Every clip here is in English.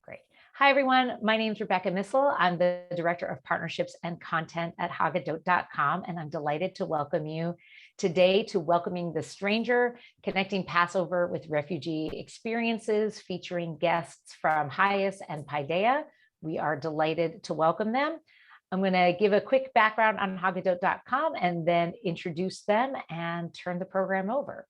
Great. Hi, everyone. My name is Rebecca Missel. I'm the Director of Partnerships and Content at haggadot.com, and I'm delighted to welcome you today to Welcoming the Stranger, Connecting Passover with Refugee Experiences, featuring guests from HIAS and Paideia. We are delighted to welcome them. I'm going to give a quick background on haggadot.com and then introduce them and turn the program over.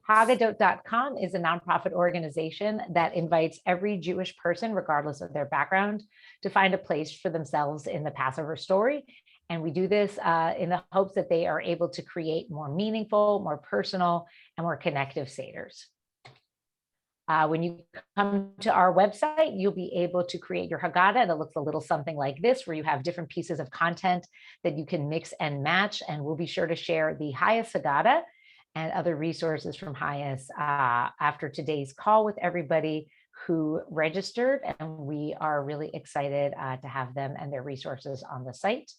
Haggadot.com is a nonprofit organization that invites every Jewish person, regardless of their background, to find a place for themselves in the Passover story. And we do this in the hopes that they are able to create more meaningful, more personal, and more connective seders. When you come to our website, you'll be able to create your haggadah that looks a little something like this, where you have different pieces of content that you can mix and match. And we'll be sure to share the HIAS haggadah and other resources from HIAS after today's call with everybody who registered. And we are really excited to have them and their resources on the site.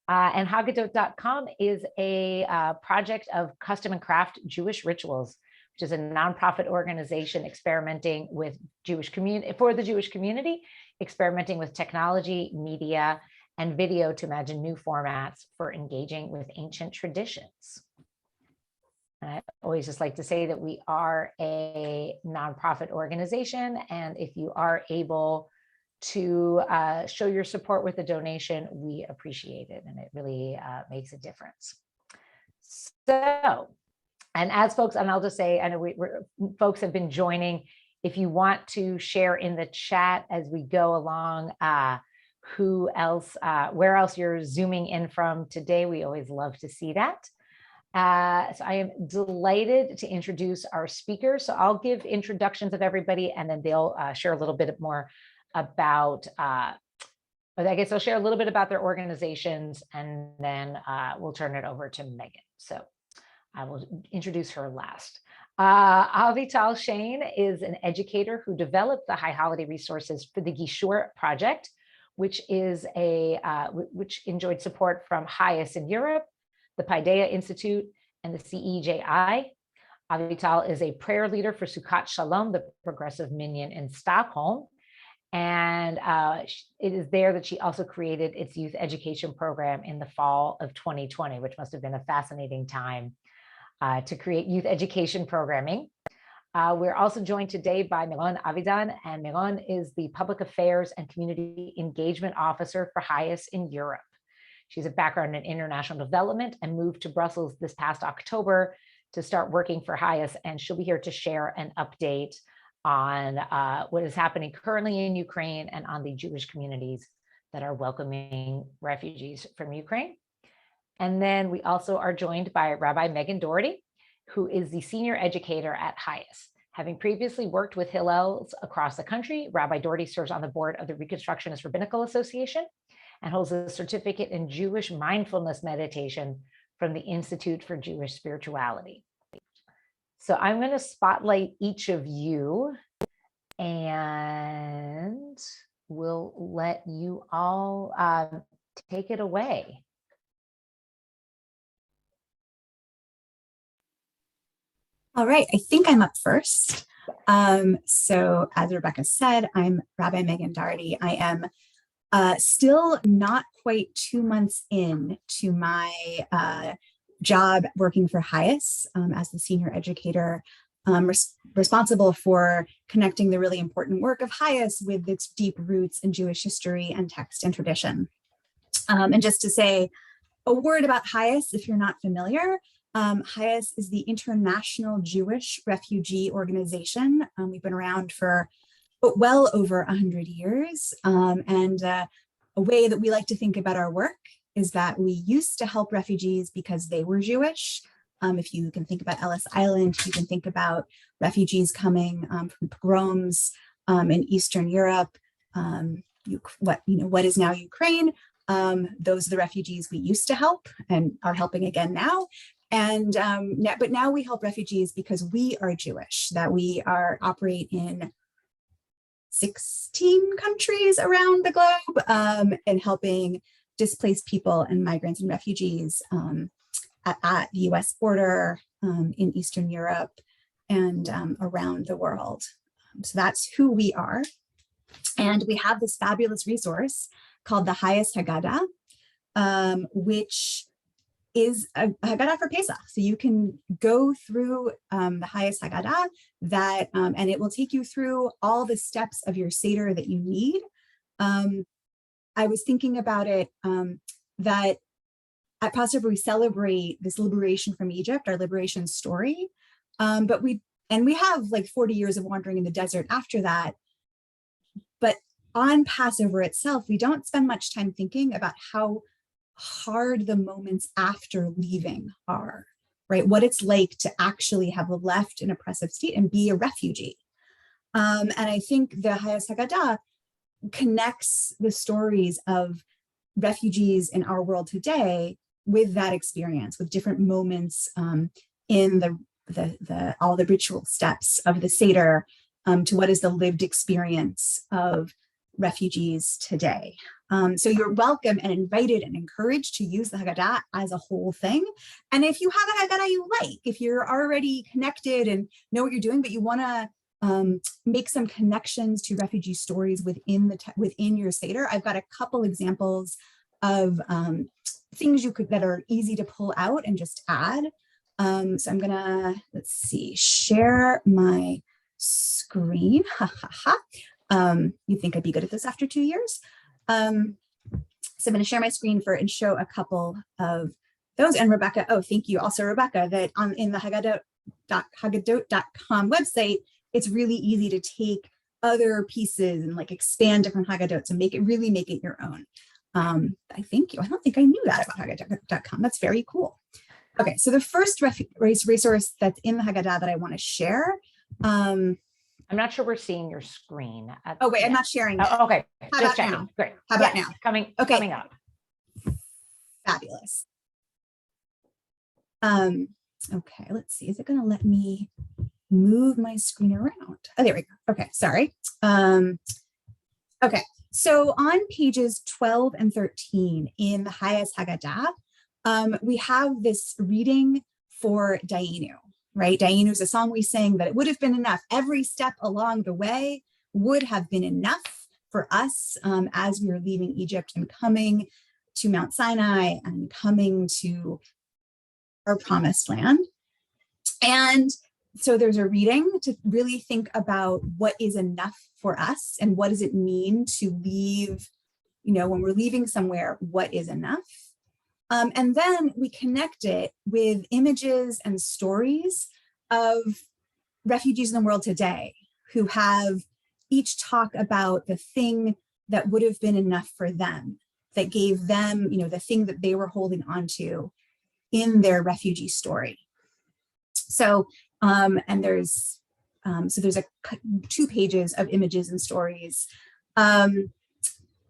And haggadot.com is a project of custom and craft Jewish rituals, which is a nonprofit organization experimenting with for the Jewish community, experimenting with technology, media, and video to imagine new formats for engaging with ancient traditions. And I always just like to say that we are a nonprofit organization, and if you are able to show your support with a donation, we appreciate it, and it really makes a difference. So, and as folks, and I'll just say, I know folks have been joining. If you want to share in the chat as we go along, who else, where else you're zooming in from today, we always love to see that. So I am delighted to introduce our speakers. So I'll give introductions of everybody, and then they'll share a little bit more about, I guess I'll share a little bit about their organizations, and then we'll turn it over to Megan. So I will introduce her last. Avital Shein is an educator who developed the high holiday resources for the Gishur project, which is which enjoyed support from HIAS in Europe, the Paideia Institute, and the CEJI. Avital is a prayer leader for Sukkot Shalom, the Progressive Minyan in Stockholm. And it is there that she also created its youth education program in the fall of 2020, which must have been a fascinating time to create youth education programming. We're also joined today by Meiron Avidan, and Meiron is the Public Affairs and Community Engagement Officer for HIAS in Europe. She has a background in international development and moved to Brussels this past October to start working for HIAS, and she'll be here to share an update on what is happening currently in Ukraine and on the Jewish communities that are welcoming refugees from Ukraine. And then we also are joined by Rabbi Megan Doherty, who is the senior educator at HIAS. Having previously worked with Hillels across the country, Rabbi Doherty serves on the board of the Reconstructionist Rabbinical Association and holds a certificate in Jewish mindfulness meditation from the Institute for Jewish Spirituality. So I'm going to spotlight each of you, and we'll let you all take it away. All right, I think I'm up first. So as Rebecca said, I'm Rabbi Megan Doherty. I am still not quite 2 months in to my job working for HIAS as the senior educator, responsible for connecting the really important work of HIAS with its deep roots in Jewish history and text and tradition. And just to say a word about HIAS, if you're not familiar, HIAS is the International Jewish Refugee Organization. We've been around for well over 100 years. And a way that we like to think about our work is that we used to help refugees because they were Jewish. If you can think about Ellis Island, you can think about refugees coming from pogroms in Eastern Europe, what is now Ukraine. Those are the refugees we used to help and are helping again now. And but now we help refugees because we are Jewish, that we operate in 16 countries around the globe and helping displaced people and migrants and refugees at the US border, in Eastern Europe, and around the world. So that's who we are. And we have this fabulous resource called the HIAS Haggadah, which is a haggadah for Pesach. So you can go through the HIAS Haggadah and it will take you through all the steps of your seder that you need. I was thinking about it that at Passover, we celebrate this liberation from Egypt, our liberation story. But we have like 40 years of wandering in the desert after that. But on Passover itself, we don't spend much time thinking about how hard the moments after leaving are, right? What it's like to actually have left an oppressive state and be a refugee. And I think the HIAS Haggadah connects the stories of refugees in our world today with that experience, with different moments in all the ritual steps of the seder to what is the lived experience of refugees today. So you're welcome and invited and encouraged to use the Haggadah as a whole thing. And if you have a Haggadah you like, if you're already connected and know what you're doing, but you want to make some connections to refugee stories within your seder, I've got a couple examples of things that are easy to pull out and just add. So I'm gonna, share my screen. You'd think I'd be good at this after 2 years. So I'm gonna share my screen and show a couple of those. And Rebecca, oh, thank you also, Rebecca, that in the haggadot.com website, it's really easy to take other pieces and like expand different haggadots and make it your own. Thank you. I don't think I knew that about haggadot.com. That's very cool. Okay, so the first resource that's in the Haggadah that I want to share. I'm not sure we're seeing your screen. Oh, wait, I'm not sharing it. Oh, okay. How about now? Great. How about now? Coming up. Fabulous. Okay, let's see. Is it going to let me move my screen around? Oh, there we go. Okay, sorry. Okay, so on pages 12 and 13 in the HIAS Haggadah, we have this reading for Dayenu, right? Dayenu is a song we sang that it would have been enough. Every step along the way would have been enough for us as we were leaving Egypt and coming to Mount Sinai and coming to our promised land. And so there's a reading to really think about what is enough for us and what does it mean to leave, when we're leaving somewhere, what is enough? And then we connect it with images and stories of refugees in the world today who have each talk about the thing that would have been enough for them, that gave them, the thing that they were holding on to in their refugee story. So, and there's 2 pages of images and stories.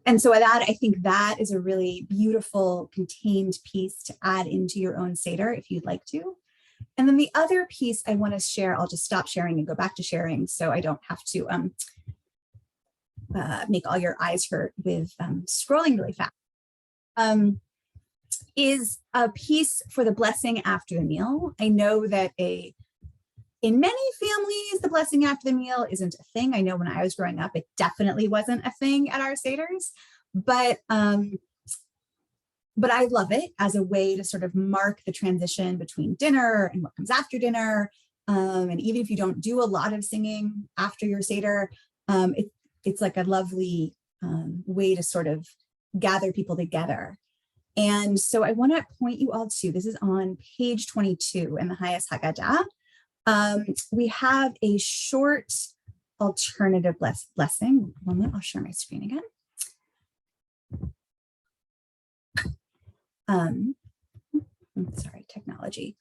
And so I think that is a really beautiful contained piece to add into your own seder if you'd like to. And then the other piece I want to share, I'll just stop sharing and go back to sharing so I don't have to make all your eyes hurt with scrolling really fast, is a piece for the blessing after the meal. I know that in many families, the blessing after the meal isn't a thing. I know when I was growing up, it definitely wasn't a thing at our seders, but I love it as a way to sort of mark the transition between dinner and what comes after dinner. And even if you don't do a lot of singing after your seder, it's like a lovely way to sort of gather people together. And so I want to point you all to, this is on page 22 in the HIAS Haggadah. We have a short alternative blessing. One minute, I'll share my screen again. Sorry, technology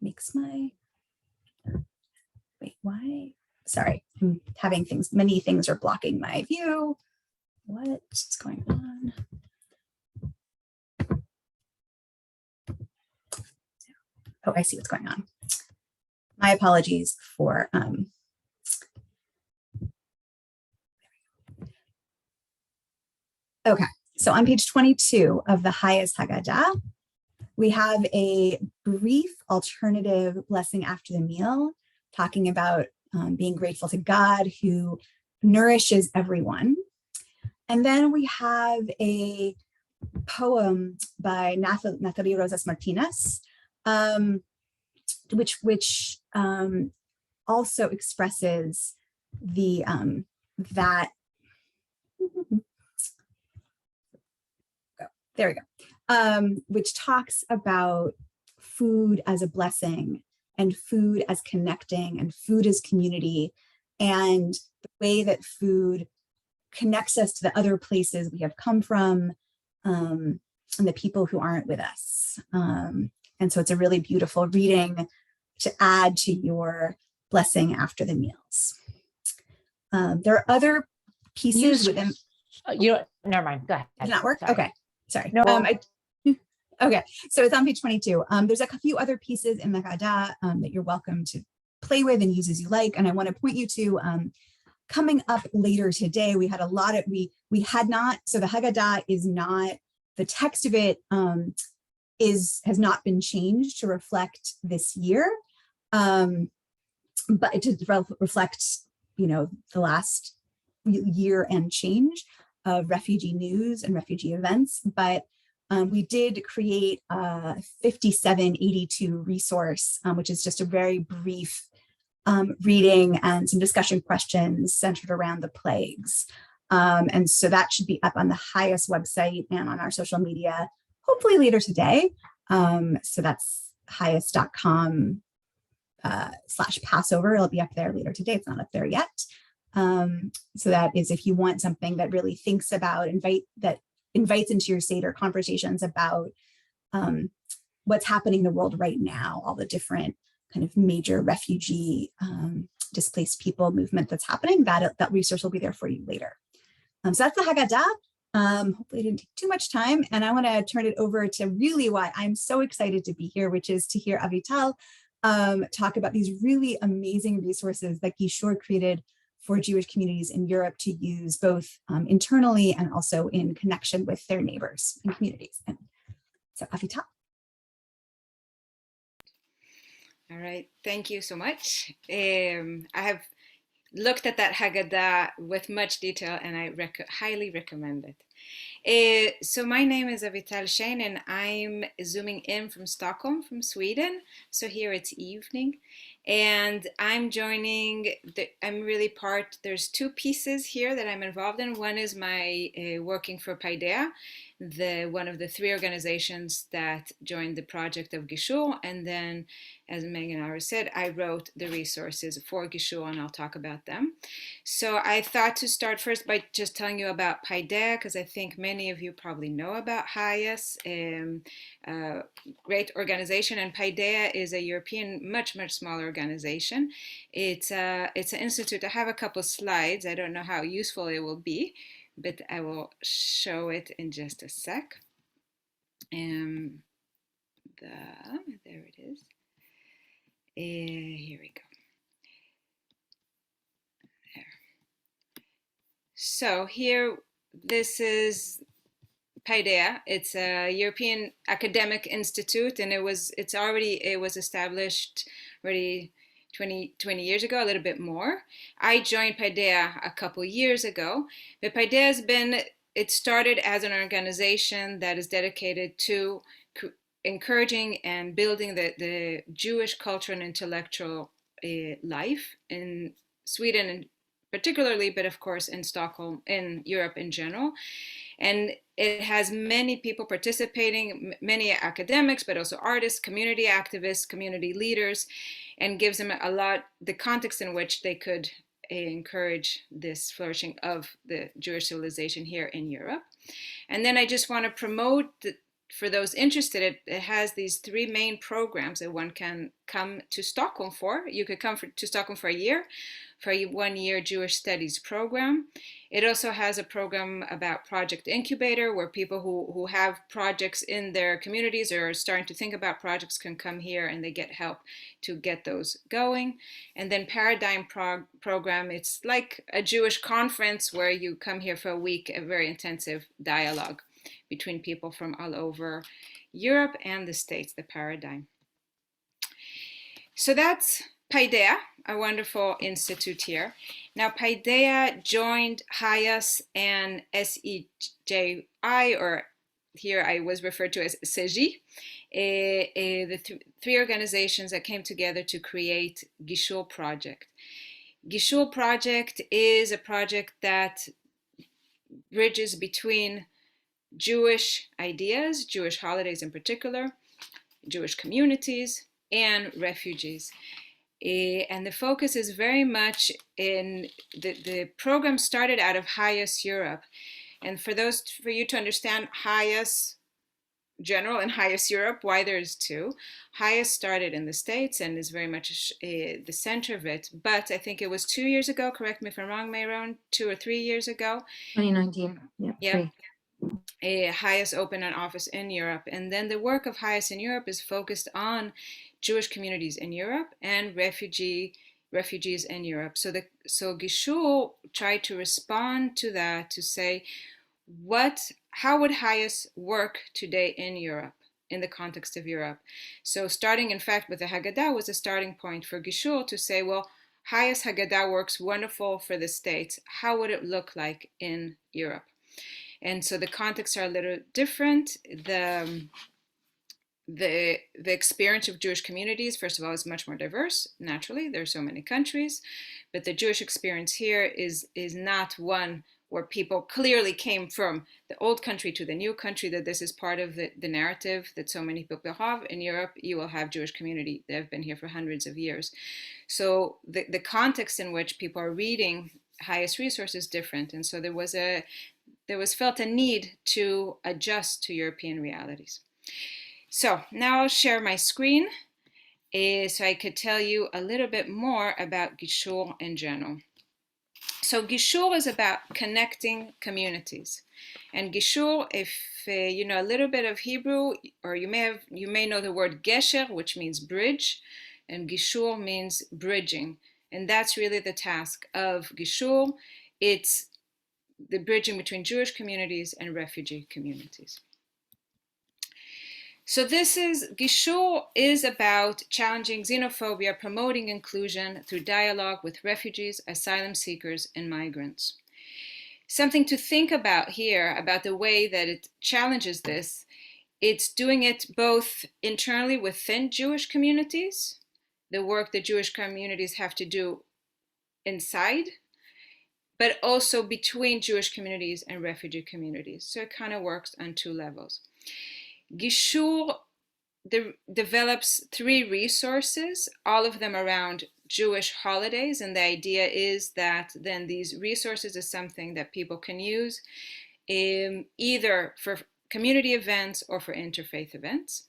makes wait, why? Sorry, I'm having many things are blocking my view. What's going on? Oh, I see what's going on. My apologies for okay, so on page 22 of the HIAS Haggadah, we have a brief alternative blessing after the meal talking about being grateful to God who nourishes everyone. And then we have a poem by Natalie Rosas Martinez, which also expresses the that there we go, which talks about food as a blessing and food as connecting and food as community, and the way that food connects us to the other places we have come from, and the people who aren't with us. And so it's a really beautiful reading to add to your blessing after the meals. There are other pieces within. Never mind. Go ahead. Did not work? Sorry. Okay. Sorry. No. Okay. So it's on page 22. There's a few other pieces in the haggadah that you're welcome to play with and use as you like. And I want to point you to coming up later today. We had a lot of, we had not, so the haggadah is not, the text of it has not been changed to reflect this year, but to reflect, the last year and change of refugee news and refugee events. But we did create a 5782 resource, which is just a very brief reading and some discussion questions centered around the plagues. And so that should be up on the HIAS website and on our social media, hopefully later today. So that's hias.com/Passover. It'll be up there later today. It's not up there yet. So that is if you want something that really thinks about, invites into your seder conversations about what's happening in the world right now, all the different kind of major refugee, displaced people movement that's happening, that resource will be there for you later. So that's the haggadah. Hopefully it didn't take too much time. And I want to turn it over to really why I'm so excited to be here, which is to hear Avital talk about these really amazing resources that Gishur created for Jewish communities in Europe to use both internally and also in connection with their neighbors and communities. And so Avital. All right, thank you so much. I have looked at that haggadah with much detail and I highly recommend it. So my name is Avital Shein and I'm zooming in from Stockholm, from Sweden. So here it's evening and I'm joining, there's two pieces here that I'm involved in. One is my working for Paideia, one of the three organizations that joined the project of Gishur. And then, as Megan already said, I wrote the resources for Gishur and I'll talk about them. So I thought to start first by just telling you about Paideia, because I think many of you probably know about HIAS, great organization. And Paideia is a European, much, much smaller organization. It's an institute. I have a couple slides. I don't know how useful it will be, but I will show it in just a sec. There it is. Here we go. There. So here, this is Paideia. It's a European academic institute, and it was established already 20 years ago, a little bit more. I joined Paideia a couple years ago, but Paideia it started as an organization that is dedicated to encouraging and building the Jewish culture and intellectual life in Sweden and particularly, but of course in Stockholm, in Europe in general. And it has many people participating, many academics, but also artists, community activists, community leaders, and gives them the context in which they could encourage this flourishing of the Jewish civilization here in Europe. And then I just want to promote for those interested, it has these three main programs that one can come to Stockholm for. You could come to Stockholm for a year, for a 1-year Jewish studies program. It also has a program about Project Incubator, where people who have projects in their communities or are starting to think about projects can come here and they get help to get those going. And then Paradigm program, it's like a Jewish conference where you come here for a week, a very intensive dialogue between people from all over Europe and the States, the Paradigm. So that's Paideia, a wonderful institute here. Now, Paideia joined HIAS and SEJI, or here I was referred to as SEJI, the three organizations that came together to create Gishul Project. Gishul Project is a project that bridges between Jewish ideas, Jewish holidays in particular, Jewish communities, and refugees. And the focus is very much in the program started out of HIAS Europe. And for you to understand HIAS General and HIAS Europe, why there's two, HIAS started in the States and is very much the center of it. But I think it was 2 years ago, correct me if I'm wrong, Meiron, 2 or 3 years ago. 2019, yeah. HIAS opened an office in Europe. And then the work of HIAS in Europe is focused on Jewish communities in Europe and refugees in Europe. So Gishul tried to respond to that, to say, how would HIAS work today in Europe, in the context of Europe? So starting, in fact, with the haggadah was a starting point for Gishul to say, well, HIAS haggadah works wonderful for the States. How would it look like in Europe? And so the contexts are a little different. The experience of Jewish communities, first of all, is much more diverse. Naturally, there are so many countries, but the Jewish experience here is not one where people clearly came from the old country to the new country, that this is part of the narrative that so many people have. In Europe, you will have Jewish community that have been here for hundreds of years. So the context in which people are reading HIAS resources is different. And so there was felt a need to adjust to European realities. So now I'll share my screen so I could tell you a little bit more about Gishul in general. So Gishul is about connecting communities. And Gishul, if you know a little bit of Hebrew, or you may know the word gesher, which means bridge, and Gishul means bridging. And that's really the task of Gishul. It's the bridging between Jewish communities and refugee communities. So Gishul is about challenging xenophobia, promoting inclusion through dialogue with refugees, asylum seekers, and migrants. Something to think about here, about the way that it challenges this, it's doing it both internally within Jewish communities, the work that Jewish communities have to do inside, but also between Jewish communities and refugee communities. So it kind of works on two levels. Gishul develops 3 resources, all of them around Jewish holidays, and the idea is that then these resources is something that people can use either for community events or for interfaith events.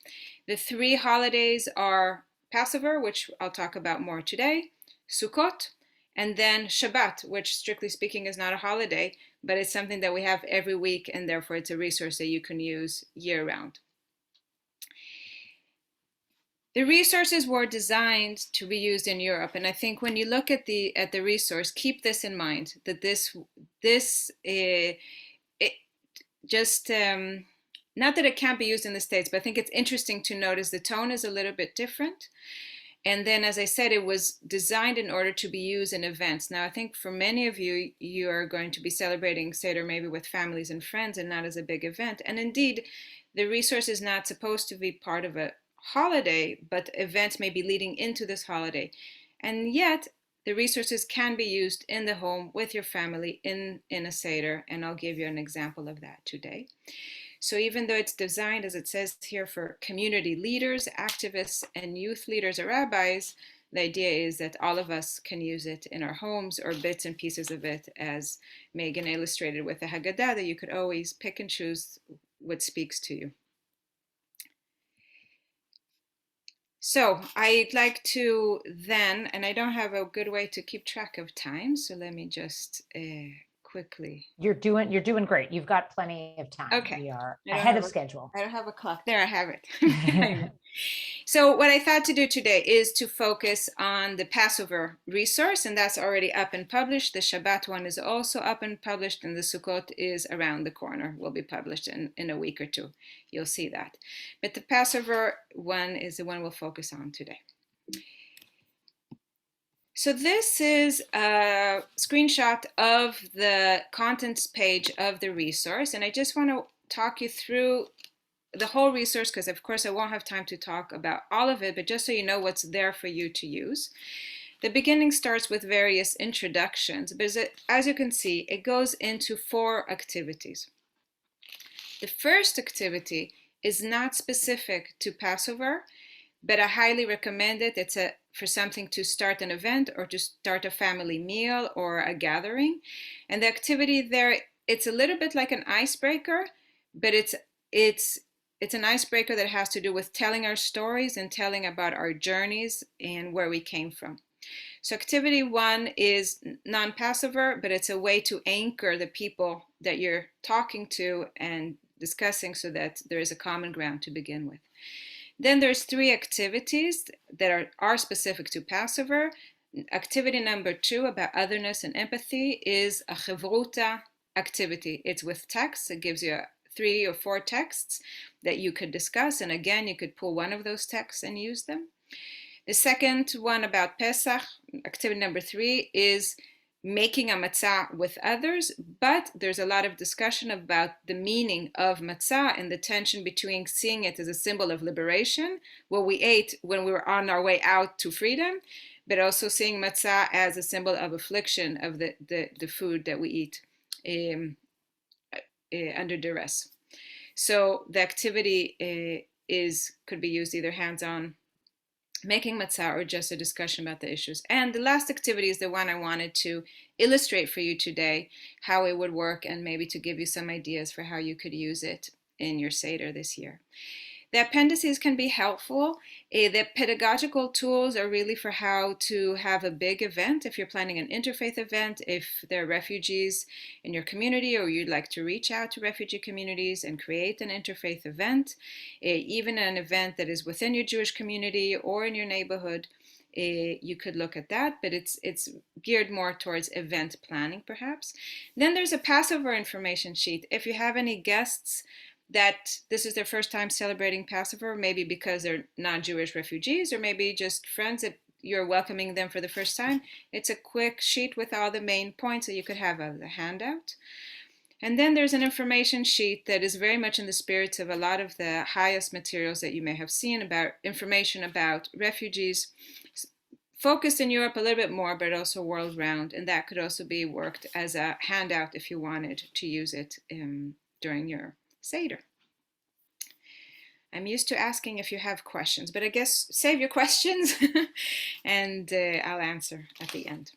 The 3 holidays are Passover, which I'll talk about more today, Sukkot, and then Shabbat, which strictly speaking is not a holiday, but it's something that we have every week, and therefore it's a resource that you can use year-round. The resources were designed to be used in Europe, and I think when you look at the resource, keep this in mind, that not that it can't be used in the States, but I think it's interesting to notice the tone is a little bit different. And then, as I said, it was designed in order to be used in events. Now, I think for many of you, you are going to be celebrating Seder maybe with families and friends and not as a big event. And indeed, the resource is not supposed to be part of a holiday, but events may be leading into this holiday. And yet, the resources can be used in the home with your family in a Seder, and I'll give you an example of that today. So even though it's designed, as it says here, for community leaders, activists, and youth leaders or rabbis, the idea is that all of us can use it in our homes or bits and pieces of it, as Megan illustrated with the haggadah, that you could always pick and choose what speaks to you. So I'd like to then, and I don't have a good way to keep track of time, so let me just quickly. You're doing great. You've got plenty of time. Okay. We are ahead of schedule. I don't have a clock. There, I have it. So what I thought to do today is to focus on the Passover resource, and that's already up and published. The Shabbat one is also up and published, and the Sukkot is around the corner, will be published in a week or two. You'll see that. But the Passover one is the one we'll focus on today. So this is a screenshot of the contents page of the resource, and I just want to talk you through the whole resource because of course I won't have time to talk about all of it, but just so you know what's there for you to use. The beginning starts with various introductions, but as you can see, it goes into 4 activities. The first activity is not specific to Passover, but I highly recommend it. It's for something to start an event or to start a family meal or a gathering. And the activity there, it's a little bit like an icebreaker, but it's an icebreaker that has to do with telling our stories and telling about our journeys and where we came from. So activity 1 is non-Passover, but it's a way to anchor the people that you're talking to and discussing so that there is a common ground to begin with. Then there's 3 activities that are specific to Passover. Activity number 2 about otherness and empathy is a chevruta activity. It's with text. It gives you 3 or 4 texts that you could discuss. And again, you could pull one of those texts and use them. The second one about Pesach, activity number 3, is making a matzah with others, but there's a lot of discussion about the meaning of matzah and the tension between seeing it as a symbol of liberation, what we ate when we were on our way out to freedom, but also seeing matzah as a symbol of affliction of the food that we eat under duress. So the activity could be used either hands-on, making matzah, or just a discussion about the issues. And the last activity is the one I wanted to illustrate for you today, how it would work and maybe to give you some ideas for how you could use it in your seder this year. The appendices can be helpful. The pedagogical tools are really for how to have a big event. If you're planning an interfaith event, if there are refugees in your community or you'd like to reach out to refugee communities and create an interfaith event, even an event that is within your Jewish community or in your neighborhood, you could look at that, but it's geared more towards event planning perhaps. Then there's a Passover information sheet. If you have any guests that this is their first time celebrating Passover, maybe because they're non-Jewish refugees, or maybe just friends that you're welcoming them for the first time, it's a quick sheet with all the main points that you could have as a handout. And then there's an information sheet that is very much in the spirits of a lot of the HIAS materials that you may have seen about information about refugees, focused in Europe a little bit more, but also world round. And that could also be worked as a handout if you wanted to use it during your seder. I'm used to asking if you have questions, but I guess save your questions and I'll answer at the end.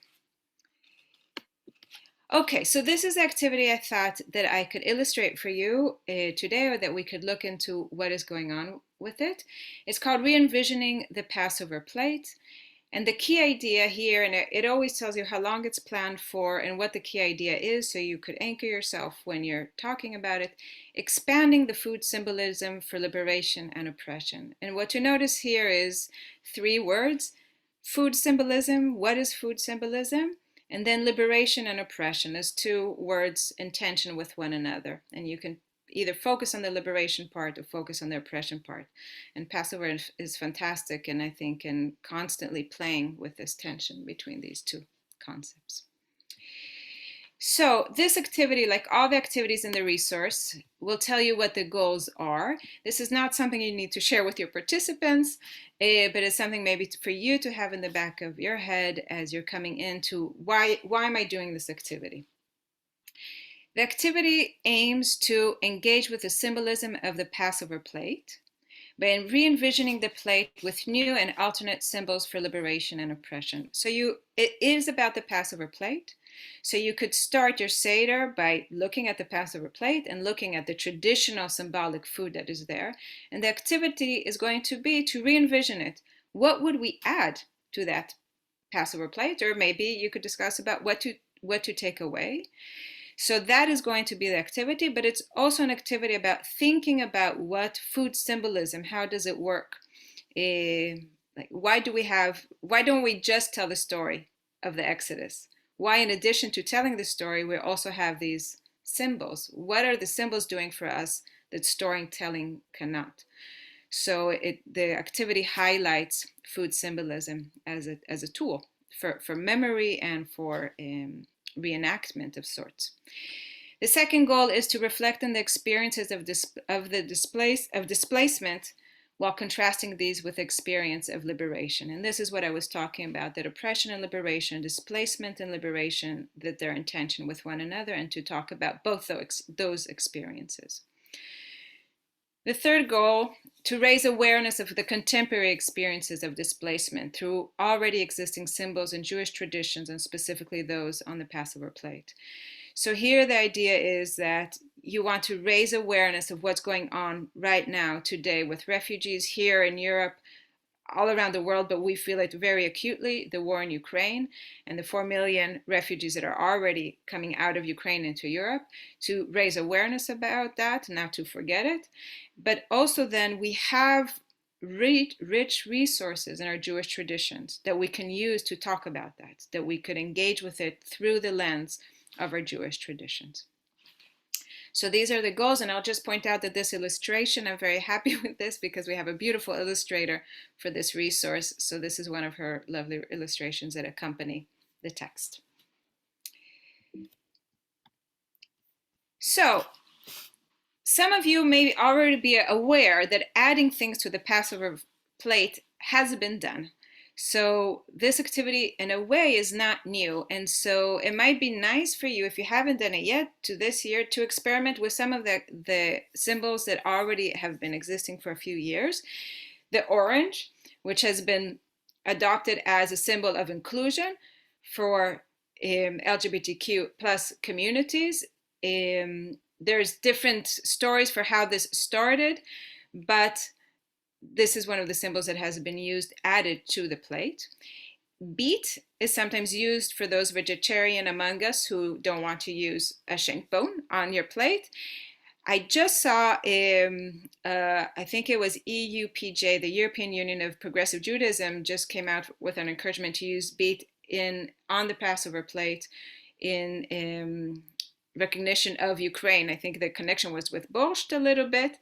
Okay, so this is the activity I thought that I could illustrate for you today, or that we could look into what is going on with it. It's called Re-Envisioning the Passover Plate. And the key idea here, and it always tells you how long it's planned for and what the key idea is, so you could anchor yourself when you're talking about it, expanding the food symbolism for liberation and oppression. And what you notice here is 3 words: food symbolism, what is food symbolism? And then liberation and oppression as 2 words in tension with one another. And you can either focus on the liberation part or focus on the oppression part. And Passover is fantastic, and I think in constantly playing with this tension between these 2 concepts. So this activity, like all the activities in the resource, will tell you what the goals are. This is not something you need to share with your participants, but it's something maybe for you to have in the back of your head as you're coming into why am I doing this activity? The activity aims to engage with the symbolism of the Passover plate by re-envisioning the plate with new and alternate symbols for liberation and oppression. So it is about the Passover plate. So you could start your seder by looking at the Passover plate and looking at the traditional symbolic food that is there. And the activity is going to be to re-envision it. What would we add to that Passover plate? Or maybe you could discuss about what to take away. So that is going to be the activity, but it's also an activity about thinking about what food symbolism, how does it work? Why don't we just tell the story of the Exodus? Why, in addition to telling the story, we also have these symbols? What are the symbols doing for us that storytelling cannot? So the activity highlights food symbolism as a tool for memory and for reenactment of sorts. The second goal is to reflect on the experiences of displacement while contrasting these with the experience of liberation. And this is what I was talking about, that oppression and liberation, displacement and liberation, that they're in tension with one another, and to talk about both those experiences. The third goal, to raise awareness of the contemporary experiences of displacement through already existing symbols in Jewish traditions, and specifically those on the Passover plate. So here the idea is that you want to raise awareness of what's going on right now, today, with refugees here in Europe, all around the world, but we feel it very acutely, the war in Ukraine and the 4 million refugees that are already coming out of Ukraine into Europe, to raise awareness about that, not to forget it. But also then we have rich resources in our Jewish traditions that we can use to talk about that we could engage with it through the lens of our Jewish traditions. So these are the goals, and I'll just point out that this illustration, I'm very happy with this because we have a beautiful illustrator for this resource. So this is one of her lovely illustrations that accompany the text. So some of you may already be aware that adding things to the Passover plate has been done. So this activity in a way is not new, and so it might be nice for you, if you haven't done it yet, to this year to experiment with some of the symbols that already have been existing for a few years. The orange, which has been adopted as a symbol of inclusion for LGBTQ plus communities. There's different stories for how this started, but this is one of the symbols that has been added to the plate. Beet is sometimes used for those vegetarian among us who don't want to use a shank bone on your plate. I just saw, I think it was EUPJ, the European Union of Progressive Judaism, just came out with an encouragement to use beet on the Passover plate in recognition of Ukraine. I think the connection was with borscht a little bit.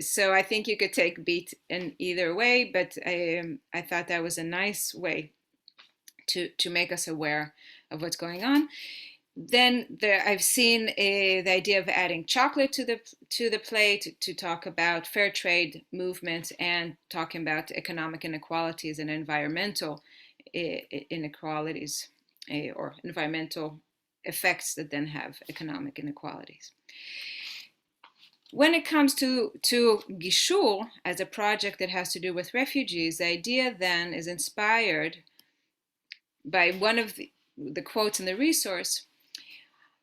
So I think you could take beet in either way, but I thought that was a nice way to make us aware of what's going on. Then I've seen the idea of adding chocolate to the plate to talk about fair trade movements and talking about economic inequalities and environmental inequalities or environmental effects that then have economic inequalities. When it comes to Gishur as a project that has to do with refugees, the idea then is inspired by one of the quotes in the resource.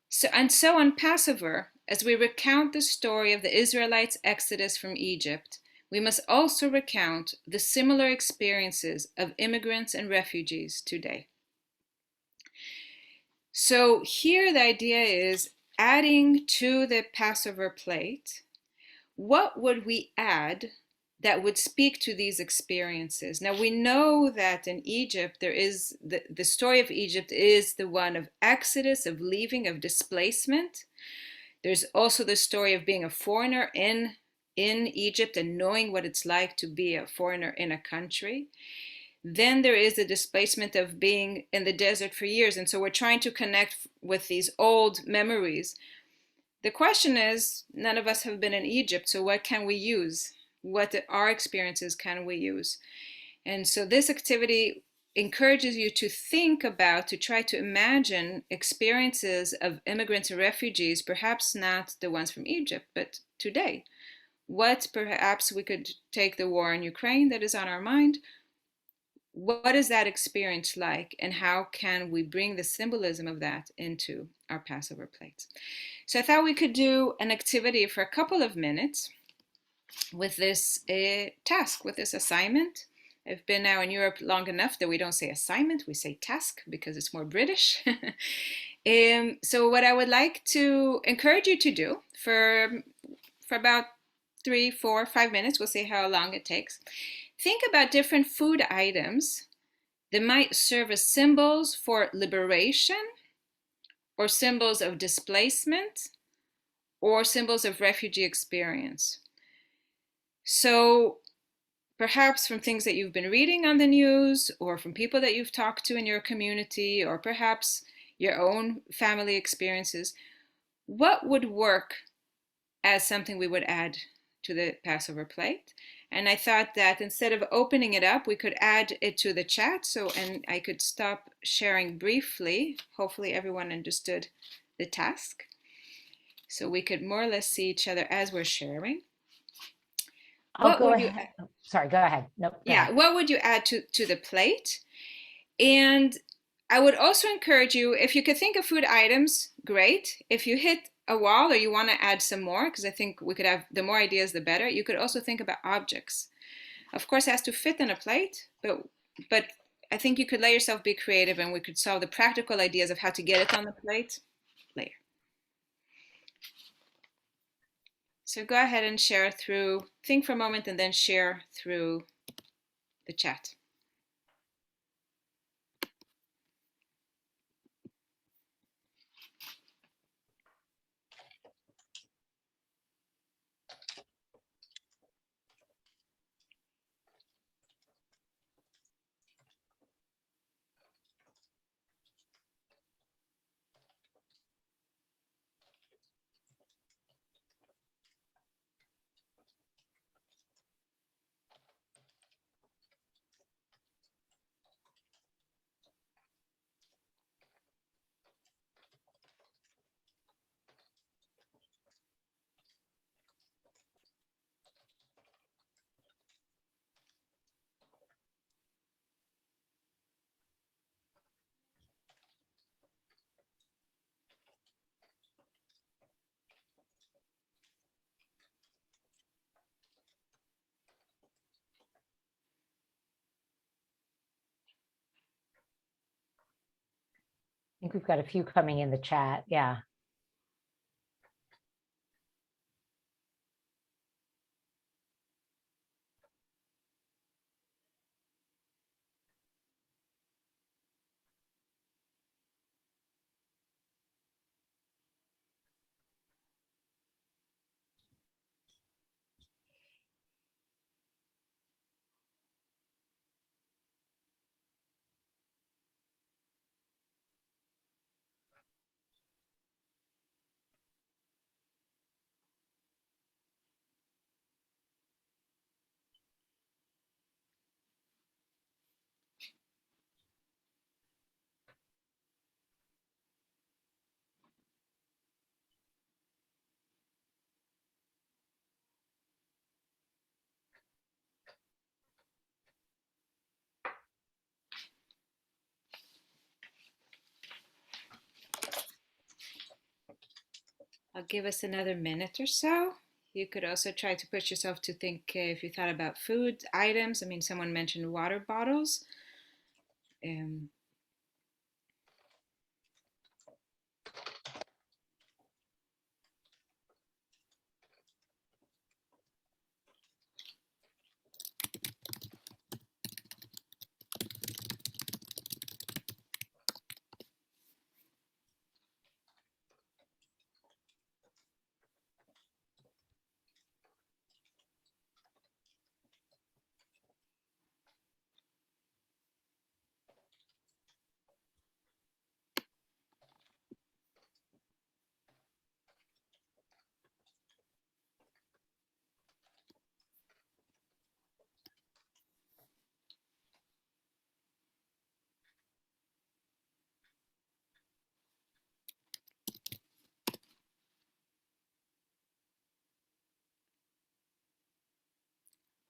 So on Passover, as we recount the story of the Israelites' exodus from Egypt, we must also recount the similar experiences of immigrants and refugees today. So here the idea is adding to the Passover plate, what would we add that would speak to these experiences? Now we know that in Egypt there is, the story of Egypt is the one of exodus, of leaving, of displacement. There's also the story of being a foreigner in Egypt and knowing what it's like to be a foreigner in a country. Then there is the displacement of being in the desert for years. And so we're trying to connect with these old memories. The question is, none of us have been in Egypt, so what can we use? What our experiences can we use? And so this activity encourages you to think about, to try to imagine experiences of immigrants and refugees, perhaps not the ones from Egypt, but today. What perhaps we could take the war in Ukraine that is on our mind. What is that experience like, and how can we bring the symbolism of that into our Passover plates? So I thought we could do an activity for a couple of minutes with this task, with this assignment. I've been now in Europe long enough that we don't say assignment, we say task because it's more British. So what I would like to encourage you to do for about 3, 4, 5 minutes, we'll see how long it takes. Think about different food items that might serve as symbols for liberation, or symbols of displacement, or symbols of refugee experience. So perhaps from things that you've been reading on the news, or from people that you've talked to in your community, or perhaps your own family experiences, what would work as something we would add to the Passover plate? And I thought that instead of opening it up, we could add it to the chat. And I could stop sharing briefly. Hopefully everyone understood the task. So we could more or less see each other as we're sharing. I'll go ahead. Sorry, go ahead. Nope. Yeah, what would you add to the plate? And I would also encourage you, if you could think of food items, great. If you hit a wall or you want to add some more, because I think we could have, the more ideas, the better. You could also think about objects. Of course, it has to fit on a plate, but I think you could let yourself be creative, and we could solve the practical ideas of how to get it on the plate later. So go ahead and share through, think for a moment and then share through the chat. I think we've got a few coming in the chat. Yeah. I'll give us another minute or so. You could also try to push yourself to think if you thought about food items. I mean, someone mentioned water bottles.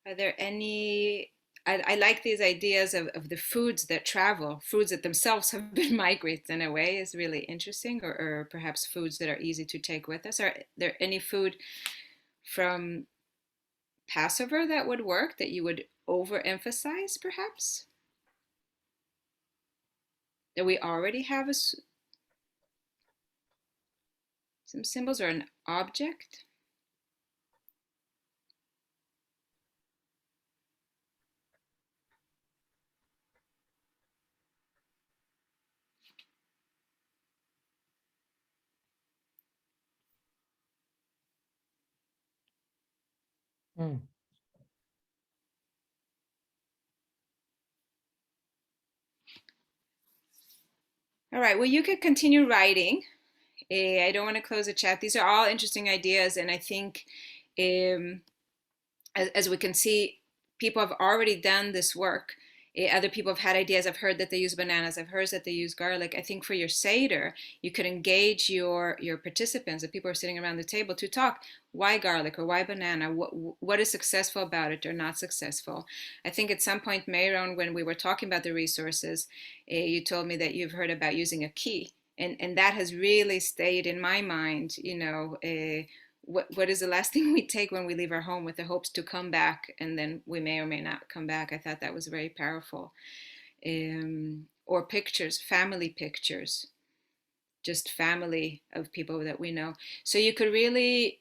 Are there any, I like these ideas of the foods that travel, foods that themselves have been migrants in a way is really interesting, or perhaps foods that are easy to take with us. Are there any food from Passover that would work, that you would overemphasize perhaps? That we already have some symbols or an object? Mm. All right, well, you could continue writing. I don't want to close the chat. These are all interesting ideas, and I think as we can see, people have already done this work. Other people have had ideas. I've heard that they use bananas. I've heard that they use garlic. I think for your seder, you could engage your participants, the people who are sitting around the table, to talk. Why garlic or why banana? What is successful about it or not successful? I think at some point, Meiron, when we were talking about the resources, you told me that you've heard about using a key. And that has really stayed in my mind, what is the last thing we take when we leave our home with the hopes to come back, and then we may or may not come back. I thought that was very powerful. Or pictures, family pictures, just family of people that we know. So you could really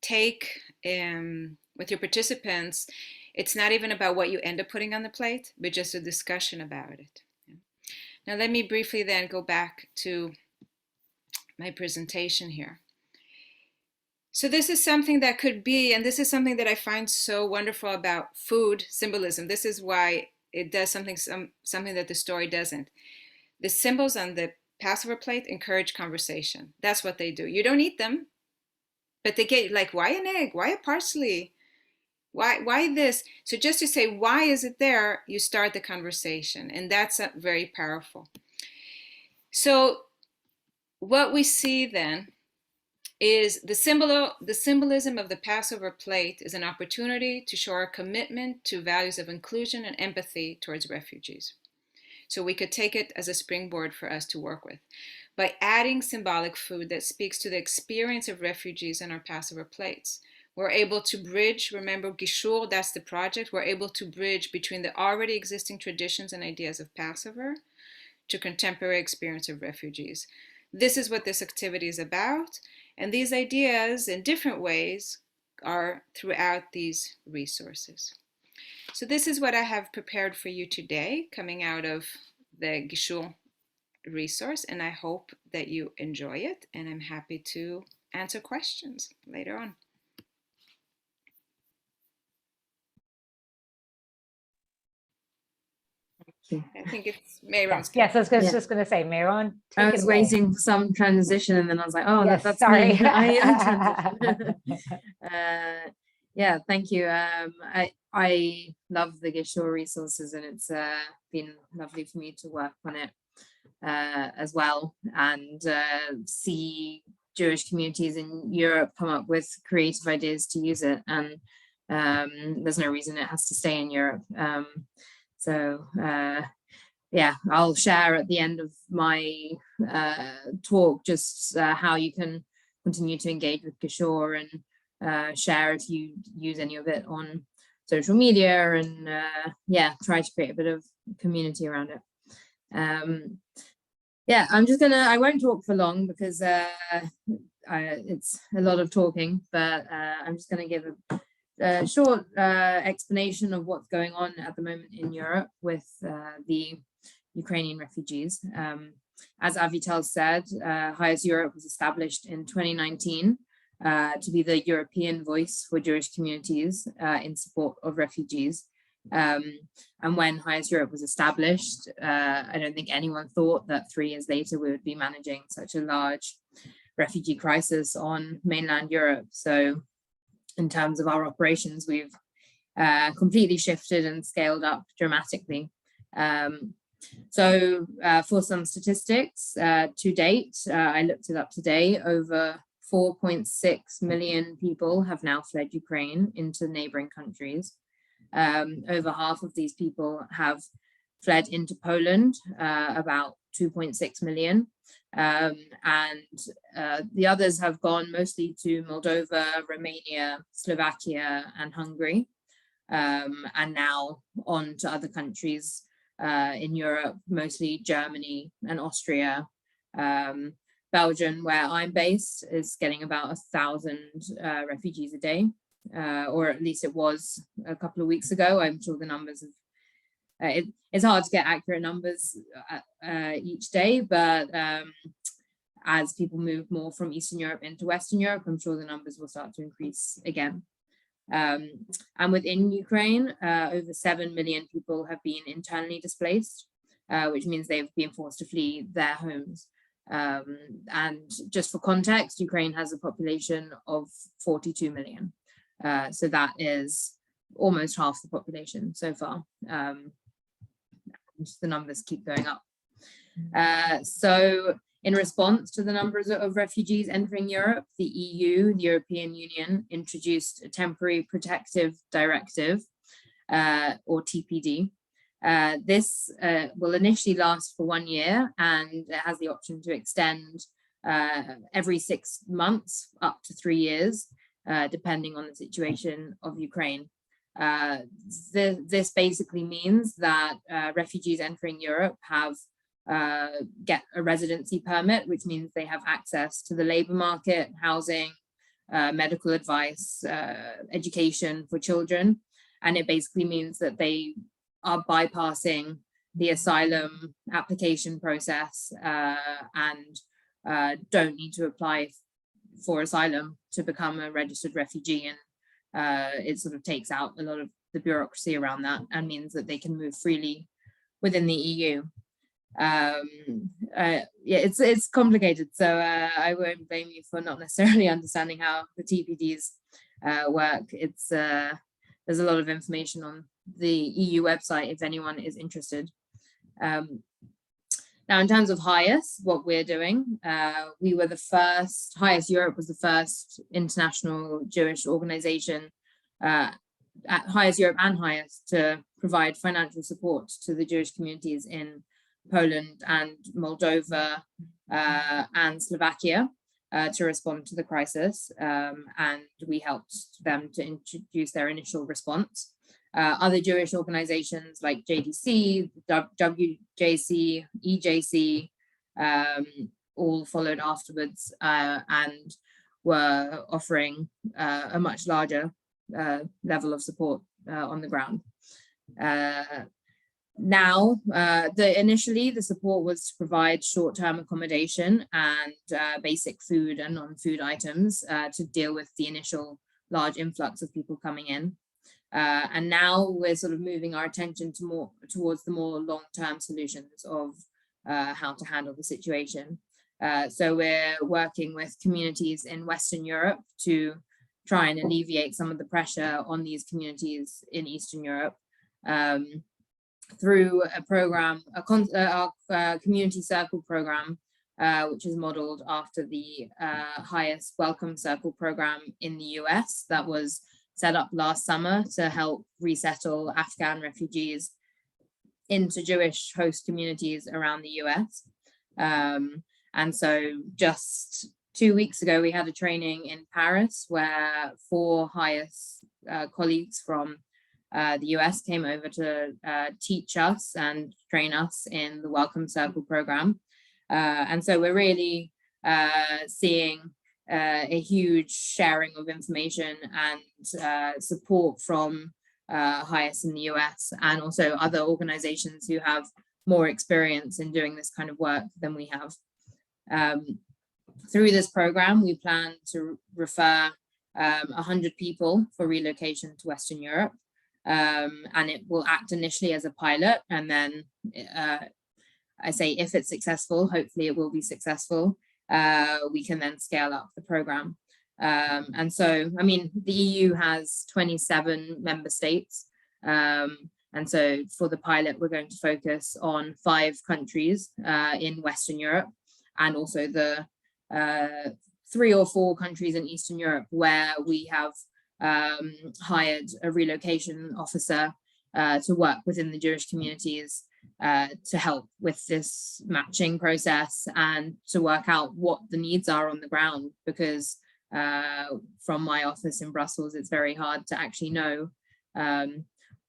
take with your participants, it's not even about what you end up putting on the plate, but just a discussion about it. Now let me briefly then go back to my presentation here. So this is something that could be, and this is something that I find so wonderful about food symbolism. This is why it does something that the story doesn't. The symbols on the Passover plate encourage conversation. That's what they do. You don't eat them, but they get like, why an egg? Why a parsley? Why this? So just to say, why is it there? You start the conversation, and that's very powerful. So what we see then is the symbolism of the Passover plate is an opportunity to show our commitment to values of inclusion and empathy towards refugees. So we could take it as a springboard for us to work with. By adding symbolic food that speaks to the experience of refugees on our Passover plates, we're able to bridge, remember Gishur, that's the project, we're able to bridge between the already existing traditions and ideas of Passover to contemporary experience of refugees. This is what this activity is about, and these ideas in different ways are throughout these resources. So this is what I have prepared for you today, coming out of the Gishur resource, and I hope that you enjoy it, and I'm happy to answer questions later on. I think it's Meiron's. Yes, I was just going to say, Meiron, I was waiting for some transition, and then I was like, oh, yes, that's sorry. me. I am transition. Yeah, thank you. I love the Gishur resources, and it's been lovely for me to work on it as well, and see Jewish communities in Europe come up with creative ideas to use it. And there's no reason it has to stay in Europe. Yeah, I'll share at the end of my talk just how you can continue to engage with Gishur, and share if you use any of it on social media, and yeah, try to create a bit of community around it. Yeah, I won't talk for long because it's a lot of talking, but I'm just going to give a short explanation of what's going on at the moment in Europe with the Ukrainian refugees. As Avital said, HIAS Europe was established in 2019 to be the European voice for Jewish communities in support of refugees. And when HIAS Europe was established, I don't think anyone thought that 3 years later we would be managing such a large refugee crisis on mainland Europe. So in terms of our operations, we've completely shifted and scaled up dramatically. So for some statistics, to date, I looked it up today, over 4.6 million people have now fled Ukraine into neighboring countries. Over half of these people have fled into Poland, about 2.6 million. And the others have gone mostly to Moldova, Romania, Slovakia, and Hungary, and now on to other countries in Europe, mostly Germany and Austria. Belgium, where I'm based, is getting about 1,000 refugees a day, or at least it was a couple of weeks ago. I'm sure the numbers have, it's hard to get accurate numbers each day, but as people move more from Eastern Europe into Western Europe, I'm sure the numbers will start to increase again. And within Ukraine, over 7 million people have been internally displaced. which means they've been forced to flee their homes. And just for context, Ukraine has a population of 42 million. So that is almost half the population so far. The numbers keep going up. So in response to the numbers of refugees entering Europe, the EU, the European Union, introduced a temporary protective directive, or TPD. This will initially last for 1 year, and it has the option to extend every 6 months up to 3 years, depending on the situation of Ukraine. This basically means that refugees entering Europe have get a residency permit, which means they have access to the labor market, housing, medical advice, education for children. And it basically means that they are bypassing the asylum application process and don't need to apply for asylum to become a registered refugee. And it sort of takes out a lot of the bureaucracy around that and means that they can move freely within the EU. Yeah, it's complicated, so I won't blame you for not necessarily understanding how the TPDs work. It's there's a lot of information on the EU website if anyone is interested. Now, in terms of HIAS, what we're doing, we were the first, HIAS Europe was the first international Jewish organization at HIAS Europe and HIAS to provide financial support to the Jewish communities in Poland and Moldova and Slovakia to respond to the crisis, and we helped them to introduce their initial response. Other Jewish organizations like JDC, WJC, EJC all followed afterwards and were offering a much larger level of support on the ground. Now, initially the support was to provide short-term accommodation and basic food and non-food items to deal with the initial large influx of people coming in. And now we're sort of moving our attention to towards the more long-term solutions of how to handle the situation. So we're working with communities in Western Europe to try and alleviate some of the pressure on these communities in Eastern Europe through a program, our community circle program, which is modeled after the HIAS Welcome Circle program in the US that was set up last summer to help resettle Afghan refugees into Jewish host communities around the US. And so just 2 weeks ago, we had a training in Paris where 4 HIAS colleagues from the US came over to teach us and train us in the Welcome Circle program. And so we're really seeing a huge sharing of information and support from HIAS in the US and also other organizations who have more experience in doing this kind of work than we have. Through this program, we plan to refer 100 people for relocation to Western Europe, and it will act initially as a pilot, and then I say if it's successful, hopefully it will be successful, we can then scale up the program. And so, I mean, the EU has 27 member states. And so for the pilot, we're going to focus on 5 countries in Western Europe, and also the 3 or 4 countries in Eastern Europe where we have hired a relocation officer to work within the Jewish communities to help with this matching process and to work out what the needs are on the ground, because from my office in Brussels, it's very hard to actually know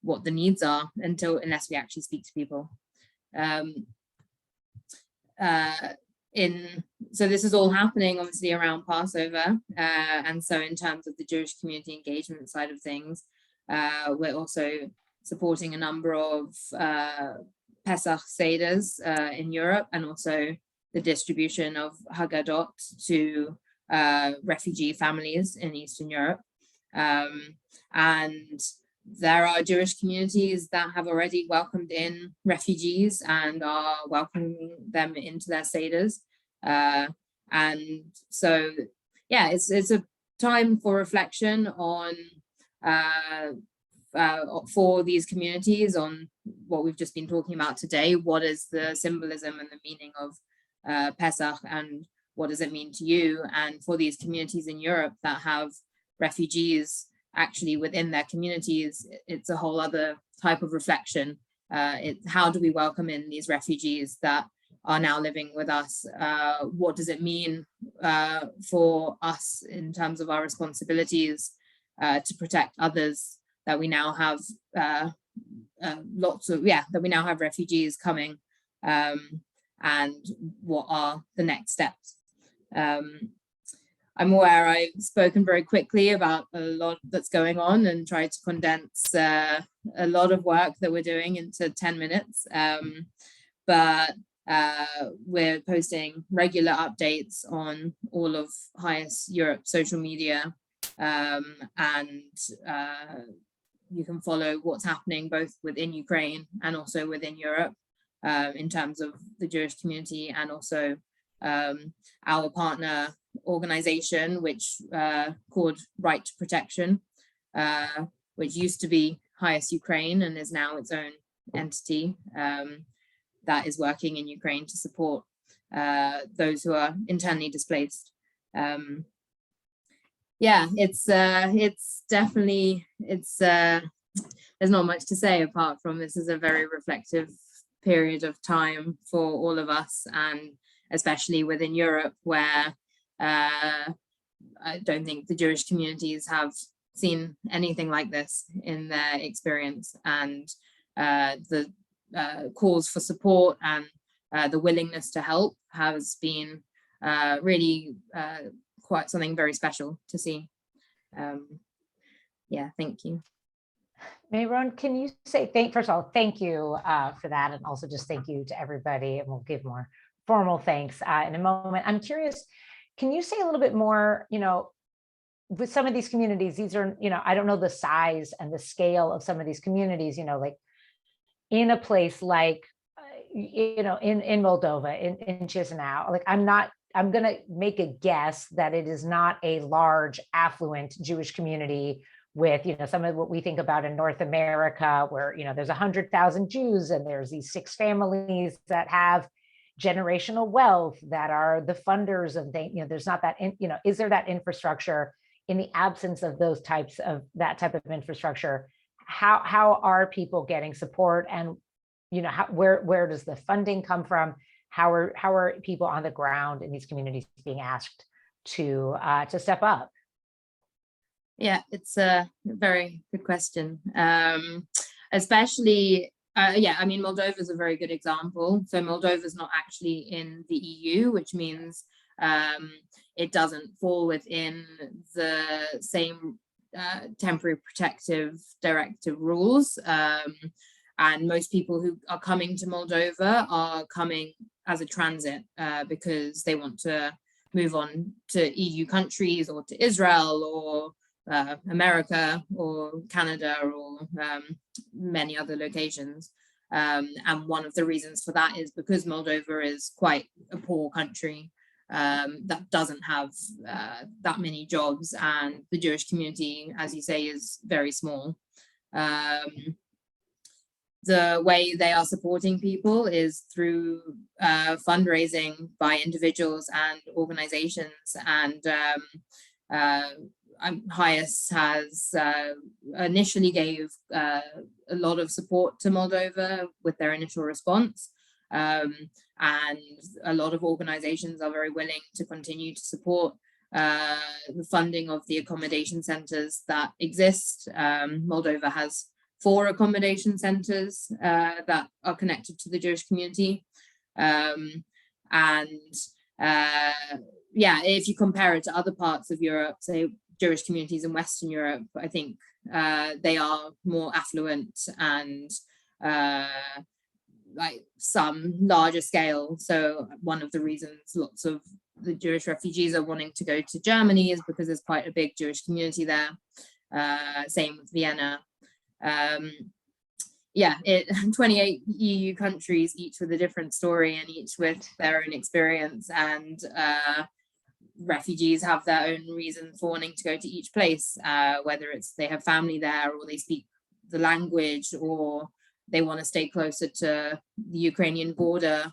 what the needs are unless we actually speak to people. So this is all happening obviously around Passover, and so in terms of the Jewish community engagement side of things, we're also supporting a number of Pesach seders in Europe, and also the distribution of haggadot to refugee families in Eastern Europe. And there are Jewish communities that have already welcomed in refugees and are welcoming them into their seders. And so, yeah, it's a time for reflection on for these communities on what we've just been talking about today. What is the symbolism and the meaning of Pesach, and what does it mean to you? And for these communities in Europe that have refugees actually within their communities, it's a whole other type of reflection. How do we welcome in these refugees that are now living with us? What does it mean for us in terms of our responsibilities to protect others, that we now have that we now have refugees coming, and what are the next steps? I'm aware I've spoken very quickly about a lot that's going on and tried to condense a lot of work that we're doing into 10 minutes, but we're posting regular updates on all of HIAS Europe social media, and you can follow what's happening both within Ukraine and also within Europe in terms of the Jewish community, and also our partner organization, which called Right to Protection, which used to be HIAS Ukraine and is now its own entity that is working in Ukraine to support those who are internally displaced. Yeah, it's definitely, there's not much to say apart from this is a very reflective period of time for all of us, and especially within Europe, where I don't think the Jewish communities have seen anything like this in their experience, and the calls for support and the willingness to help has been really quite something very special to see. Yeah, thank you. Meiron, can you say, first of all, thank you for that, and also just thank you to everybody, and we'll give more formal thanks in a moment. I'm curious, can you say a little bit more, with some of these communities, these are, I don't know the size and the scale of some of these communities, like in a place like, in Moldova, in Chisinau, like I'm going to make a guess that it is not a large, affluent Jewish community with, some of what we think about in North America, where, there's 100,000 Jews and there's these 6 families that have generational wealth that are the funders and things, there's not that, is there that infrastructure? In the absence of that type of infrastructure, how are people getting support, and where does the funding come from? How are people on the ground in these communities being asked to step up? Yeah, it's a very good question. Especially, I mean, Moldova is a very good example. So Moldova is not actually in the EU, which means it doesn't fall within the same temporary protective directive rules. And most people who are coming to Moldova are coming as a transit because they want to move on to EU countries or to Israel or America or Canada or many other locations. And one of the reasons for that is because Moldova is quite a poor country that doesn't have that many jobs, and the Jewish community, as you say, is very small. The way they are supporting people is through fundraising by individuals and organizations, and HIAS has initially gave a lot of support to Moldova with their initial response, and a lot of organizations are very willing to continue to support the funding of the accommodation centers that exist. Moldova has 4 accommodation centers that are connected to the Jewish community, if you compare it to other parts of Europe, say Jewish communities in Western Europe, I think they are more affluent and like some larger scale. So one of the reasons lots of the Jewish refugees are wanting to go to Germany is because there's quite a big Jewish community there. Same with Vienna. Yeah, 28 EU countries, each with a different story and each with their own experience, and refugees have their own reason for wanting to go to each place, whether it's they have family there or they speak the language or they want to stay closer to the Ukrainian border,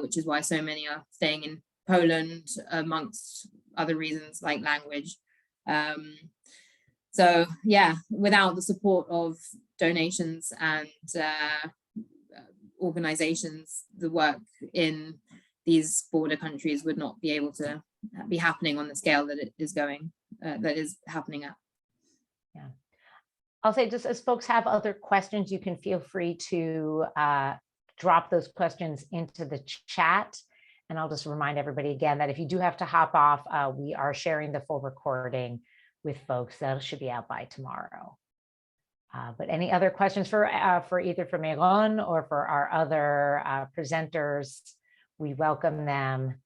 which is why so many are staying in Poland, amongst other reasons like language. So yeah, without the support of donations and organizations, the work in these border countries would not be able to be happening on the scale that it is going, that is happening at. Yeah. I'll say, just as folks have other questions, you can feel free to drop those questions into the chat. And I'll just remind everybody again that if you do have to hop off, we are sharing the full recording with folks. That should be out by tomorrow. But any other questions for either for Meiron or for our other presenters, we welcome them.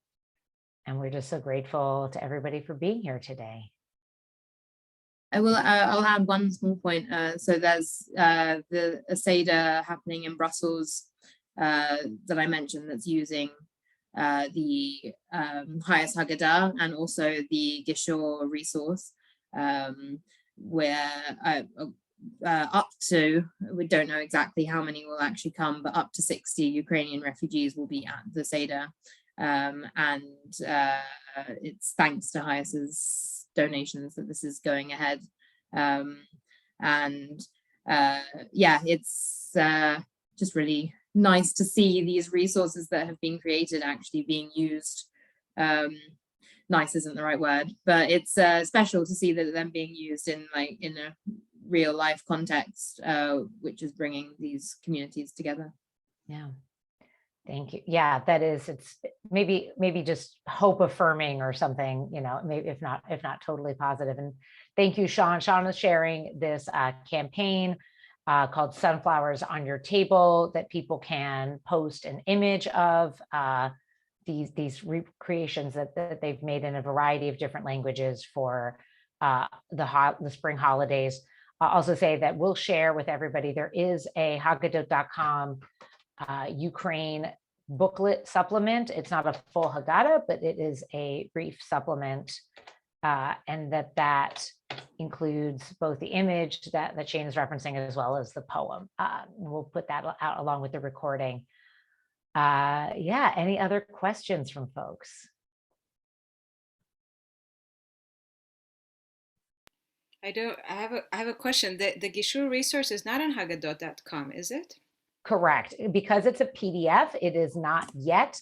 And we're just so grateful to everybody for being here today. I'll add one small point. So there's a seder happening in Brussels that I mentioned that's using the HIAS haggadot and also the Gishur resource, where up to, we don't know exactly how many will actually come, but up to 60 Ukrainian refugees will be at the seder. And it's thanks to HIAS's donations that this is going ahead. Yeah, it's just really nice to see these resources that have been created actually being used. Nice isn't the right word, but it's special to see that them being used in a real life context, which is bringing these communities together. Yeah. Thank you. Yeah, that is, it's maybe just hope affirming or something, you know, maybe if not totally positive. And thank you, Sean. Sean is sharing this campaign called Sunflowers on Your Table, that people can post an image of these recreations that they've made in a variety of different languages for the spring holidays. I'll also say that we'll share with everybody, there is a haggadot.com Ukraine booklet supplement. It's not a full haggadah, but it is a brief supplement, and that includes both the image that Shane is referencing as well as the poem. We'll put that out along with the recording. Yeah, any other questions from folks? I have a question. The Gishur resource is not on haggadot.com, is it? Correct. Because it's a PDF, it is not yet.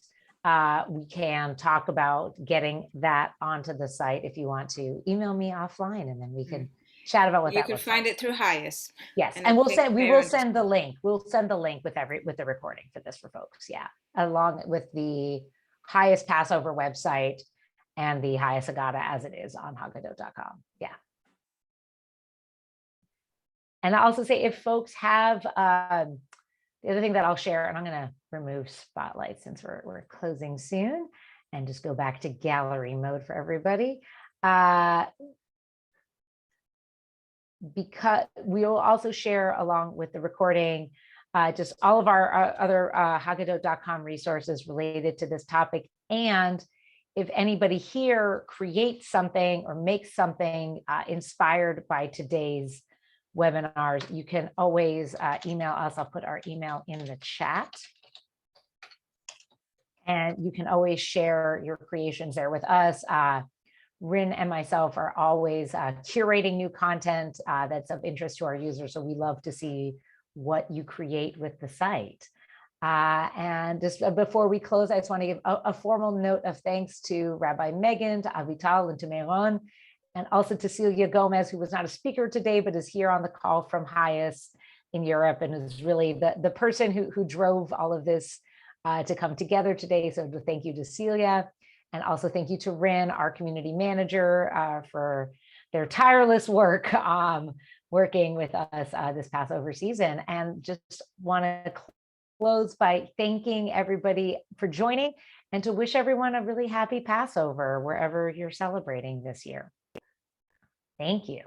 We can talk about getting that onto the site. If you want to email me offline, and then we can chat about what that looks like. You can find it through HIAS. Yes, and we will send the link. We'll send the link with the recording for this for folks. Yeah, along with the HIAS Passover website and the HIAS haggadah as it is on haggadot.com. Yeah. And I also say, if folks have the other thing that I'll share, and I'm going to remove spotlight since we're closing soon, and just go back to gallery mode for everybody. Because we will also share along with the recording, just all of our other haggadot.com resources related to this topic. And if anybody here creates something or makes something inspired by today's webinars, you can always email us. I'll put our email in the chat. And you can always share your creations there with us. Rin and myself are always curating new content that's of interest to our users. So we love to see what you create with the site. And just before we close, I just want to give a formal note of thanks to Rabbi Megan, to Avital, and to Meiron, and also to Celia Gomez, who was not a speaker today, but is here on the call from HIAS in Europe, and is really the person who drove all of this to come together today. So thank you to Celia, and also thank you to Rin, our community manager, for their tireless work working with us this Passover season. And just want to close by thanking everybody for joining, and to wish everyone a really happy Passover wherever you're celebrating this year. Thank you.